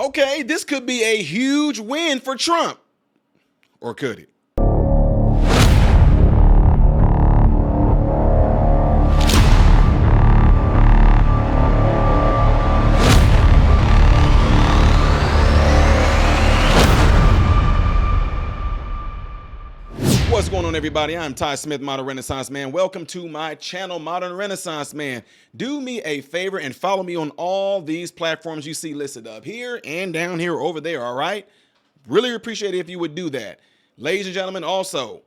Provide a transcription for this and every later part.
Okay, this could be a huge win for Trump. Or could it? What's going on, everybody? I'm Ty Smith, Modern Renaissance Man. Welcome to my channel, Modern Renaissance Man. Do me a favor and follow me on all these platforms you see listed up here and down here over there, all right? Really appreciate it if you would do that. Ladies and gentlemen, also,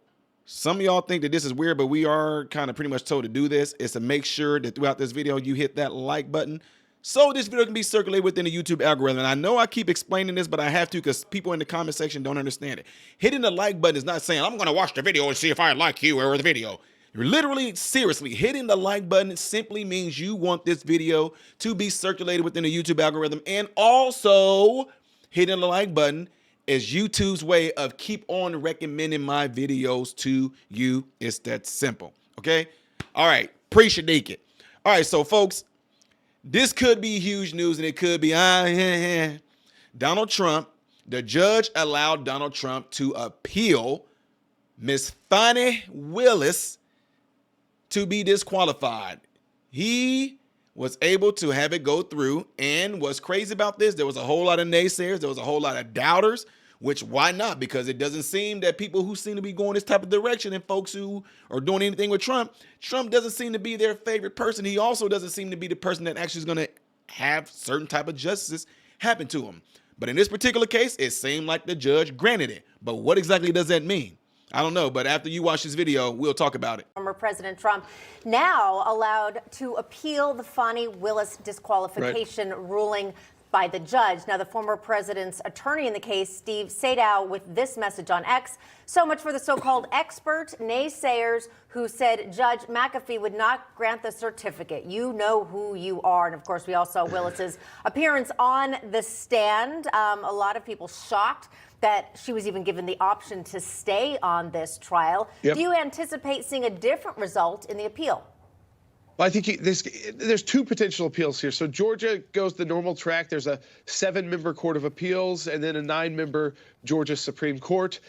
some of y'all think that this is weird, but we are kind of pretty much told to do this. Is to make sure that throughout this video, you hit that like button so this video can be circulated within the YouTube algorithm. And I know I keep explaining this, but I have to because people in the comment section don't understand it. Hitting the like button is not saying, I'm going to watch the video and see if I like you or the video. You're literally, seriously, hitting the like button simply means you want this video to be circulated within the YouTube algorithm. And also, hitting the like button is YouTube's way of keep on recommending my videos to you. It's that simple, okay? All right, appreciate it. All right, so folks, this could be huge news, and it could be, Donald Trump, the judge allowed Donald Trump to appeal Miss Fani Willis to be disqualified. He was able to have it go through, and what's crazy about this, there was a whole lot of naysayers, there was a whole lot of doubters, which why not? Because it doesn't seem that people who seem to be going this type of direction and folks who are doing anything with Trump doesn't seem to be their favorite person. He also doesn't seem to be the person that actually is going to have certain type of justice happen to him. But in this particular case, it seemed like the judge granted it. But what exactly does that mean? I don't know, but after you watch this video, we'll talk about it. Former President Trump now allowed to appeal the Fani Willis disqualification ruling by the judge. Now, the former president's attorney in the case, Steve Sadow, with this message on X. So much for the so-called expert naysayers who said Judge McAfee would not grant the certificate. You know who you are. And of course, we all saw Willis's appearance on the stand. A lot of people shocked that she was even given the option to stay on this trial. Yep. Do you anticipate seeing a different result in the appeal? Well, I think there's two potential appeals here. So Georgia goes the normal track. There's a 7-member Court of Appeals and then a 9-member Georgia Supreme Court,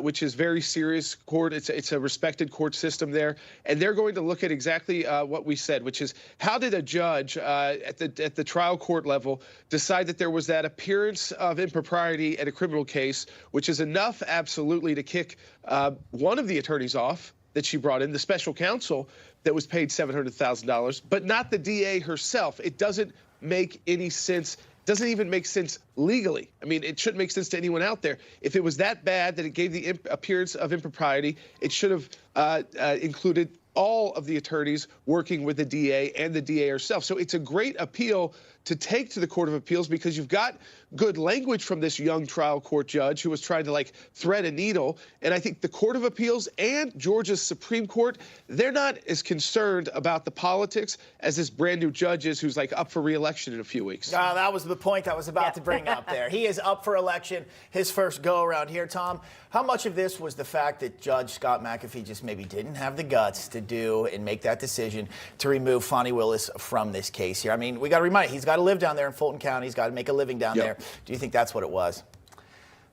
which is very serious court. It's a respected court system there. And they're going to look at exactly what we said, which is how did a judge at the trial court level decide that there was that appearance of impropriety in a criminal case, which is enough absolutely to kick one of the attorneys off that she brought in, the special counsel that was paid $700,000, but not the DA herself. It doesn't make any sense. Doesn't even make sense legally. I mean, it shouldn't make sense to anyone out there. If it was that bad that it gave the appearance of impropriety, it should have included all of the attorneys working with the DA and the DA herself. So it's a great appeal to take to the Court of Appeals because you've got good language from this young trial court judge who was trying to like thread a needle. And I think the Court of Appeals and Georgia's Supreme Court, they're not as concerned about the politics as this brand new judge is who's like up for re-election in a few weeks. That was the point I was about to bring up there. He is up for election, his first go around here. Tom, how much of this was the fact that Judge Scott McAfee just maybe didn't have the guts to do and make that decision to remove Fani Willis from this case here? I mean, we got to remind you, he's got to live down there in Fulton County. He's got to make a living down there. Do you think that's what it was?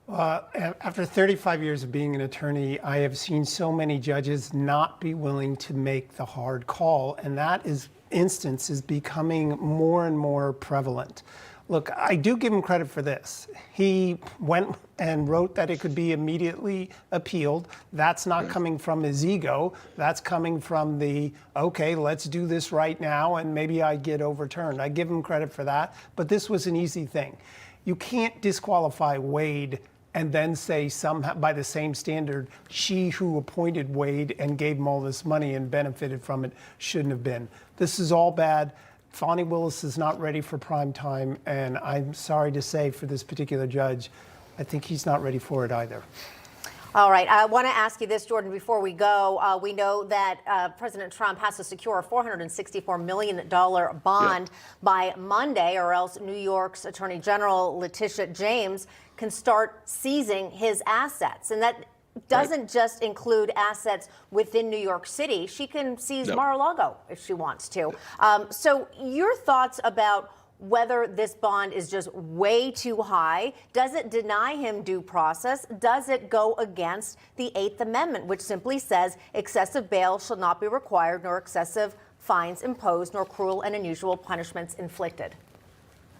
After 35 years of being an attorney, I have seen so many judges not be willing to make the hard call, and that instance is becoming more and more prevalent. Look, I do give him credit for this. He went and wrote that it could be immediately appealed. That's not coming from his ego. That's coming from the, okay, let's do this right now and maybe I get overturned. I give him credit for that, but this was an easy thing. You can't disqualify Wade and then say somehow, by the same standard, she who appointed Wade and gave him all this money and benefited from it shouldn't have been. This is all bad. Fani Willis is not ready for prime time, and I'm sorry to say for this particular judge, I think he's not ready for it either. All right. I want to ask you this, Jordan, before we go. We know that President Trump has to secure a $464 million bond by Monday, or else New York's Attorney General Letitia James can start seizing his assets. And that doesn't just include assets within New York City. She can seize Mar-a-Lago if she wants to. So your thoughts about whether this bond is just way too high. Does it deny him due process? Does it go against the 8th Amendment, which simply says excessive bail shall not be required, nor excessive fines imposed, nor cruel and unusual punishments inflicted?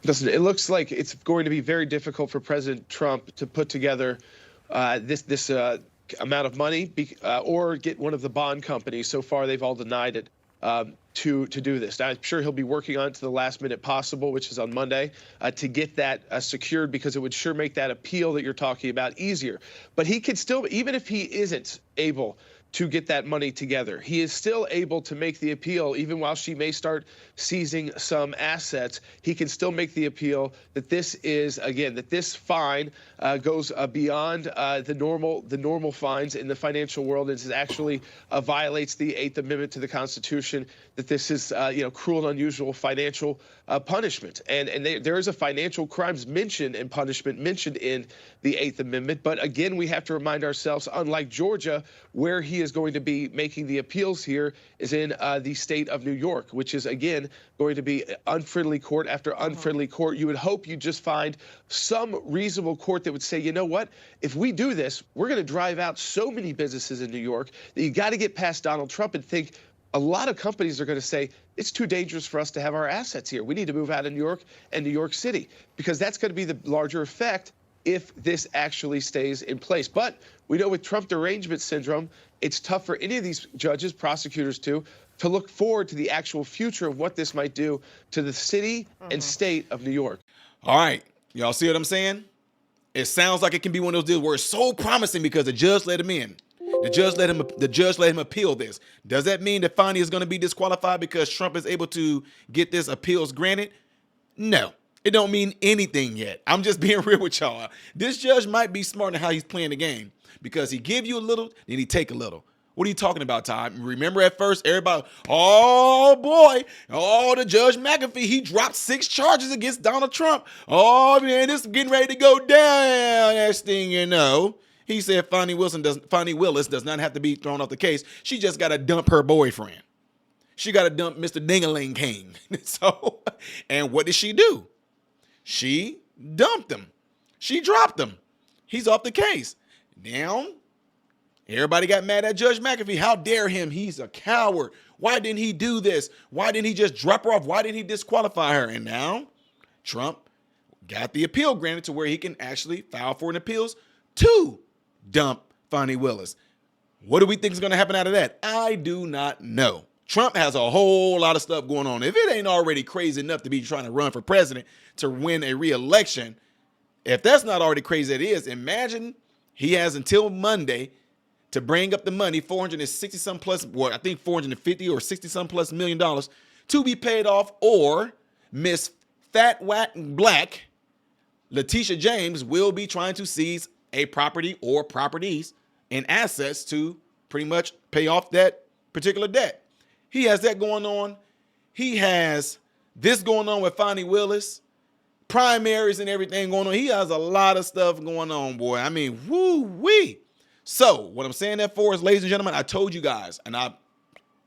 Listen, it looks like it's going to be very difficult for President Trump to put together this amount of money or get one of the bond companies. So far, they've all denied it. To do this. Now, I'm sure he'll be working on it to the last minute possible, which is on Monday, to get that secured, because it would sure make that appeal that you're talking about easier. But he could still, even if he isn't able to get that money together, he is still able to make the appeal. Even while she may start seizing some assets, he can still make the appeal that this is, again, that this fine goes beyond the normal fines in the financial world. It actually violates the 8th Amendment to the Constitution, that this is cruel and unusual financial punishment. And there is a financial crimes mentioned and punishment mentioned in the 8th Amendment. But again, we have to remind ourselves, unlike Georgia, where he is going to be making the appeals here is in the state of New York, which is, again, going to be unfriendly court after unfriendly court. You would hope you just find some reasonable court that would say, you know what, if we do this, we're going to drive out so many businesses in New York that you got to get past Donald Trump and think a lot of companies are going to say, it's too dangerous for us to have our assets here. We need to move out of New York and New York City, because that's going to be the larger effect if this actually stays in place. But we know with Trump derangement syndrome, it's tough for any of these judges, prosecutors to look forward to the actual future of what this might do to the city and state of New York. All right. Y'all see what I'm saying? It sounds like it can be one of those deals where it's so promising because the judge let him in. The judge let him appeal this. Does that mean that Fani is going to be disqualified because Trump is able to get this appeals granted? No. It don't mean anything yet. I'm just being real with y'all. This judge might be smart in how he's playing the game, because he give you a little, then he take a little. What are you talking about, Ty? Remember at first, everybody, oh boy, the Judge McAfee, he dropped 6 charges against Donald Trump. Oh man, this is getting ready to go down. Next thing you know, he said Fani Willis does not have to be thrown off the case. She just got to dump her boyfriend. She got to dump Mr. Ding-a-ling King. So, and what did she do? She dumped him. She dropped him. He's off the case. Now, everybody got mad at Judge McAfee. How dare him? He's a coward. Why didn't he do this? Why didn't he just drop her off? Why didn't he disqualify her? And now, Trump got the appeal granted to where he can actually file for an appeals to dump Fani Willis. What do we think is going to happen out of that? I do not know. Trump has a whole lot of stuff going on. If it ain't already crazy enough to be trying to run for president to win a re-election, if that's not already crazy it is, imagine he has until Monday to bring up the money, 460 some plus, well, I think 450 or 60 some plus $1 million to be paid off, or Miss Fat Whack Black, Letitia James, will be trying to seize a property or properties and assets to pretty much pay off that particular debt. He has that going on. He has this going on with Fani Willis, primaries and everything going on. He has a lot of stuff going on, boy. I mean, woo-wee. So what I'm saying that for is, ladies and gentlemen, I told you guys, and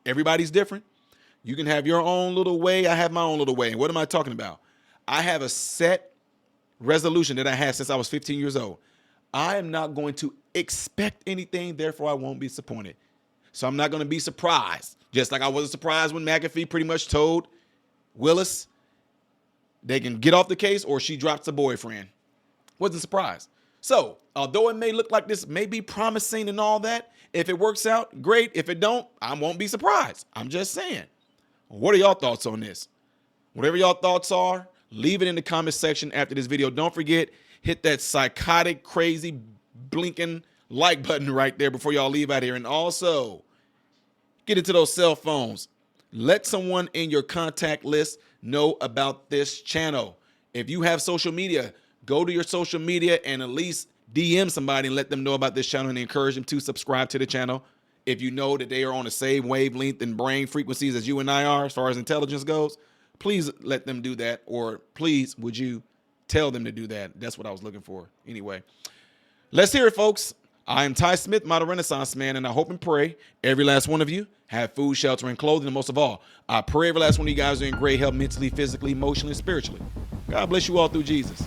everybody's different. You can have your own little way. I have my own little way. And what am I talking about? I have a set resolution that I had since I was 15 years old. I am not going to expect anything, therefore I won't be disappointed. So I'm not going to be surprised. Just like I wasn't surprised when McAfee pretty much told Willis they can get off the case or she drops a boyfriend. Wasn't surprised. So although it may look like this may be promising and all that, if it works out, great. If it don't, I won't be surprised. I'm just saying. What are y'all thoughts on this? Whatever y'all thoughts are, leave it in the comment section after this video. Don't forget, hit that psychotic, crazy, blinking like button right there before y'all leave out here. And also, get into those cell phones. Let someone in your contact list know about this channel. If you have social media, go to your social media and at least DM somebody and let them know about this channel and encourage them to subscribe to the channel. If you know that they are on the same wavelength and brain frequencies as you and I are as far as intelligence goes, please let them do that. Or please, would you tell them to do that? That's what I was looking for. Anyway, let's hear it, folks. I am Ty Smith, Modern Renaissance Man, and I hope and pray every last one of you have food, shelter, and clothing. And most of all, I pray every last one of you guys are in great health mentally, physically, emotionally, spiritually. God bless you all through Jesus.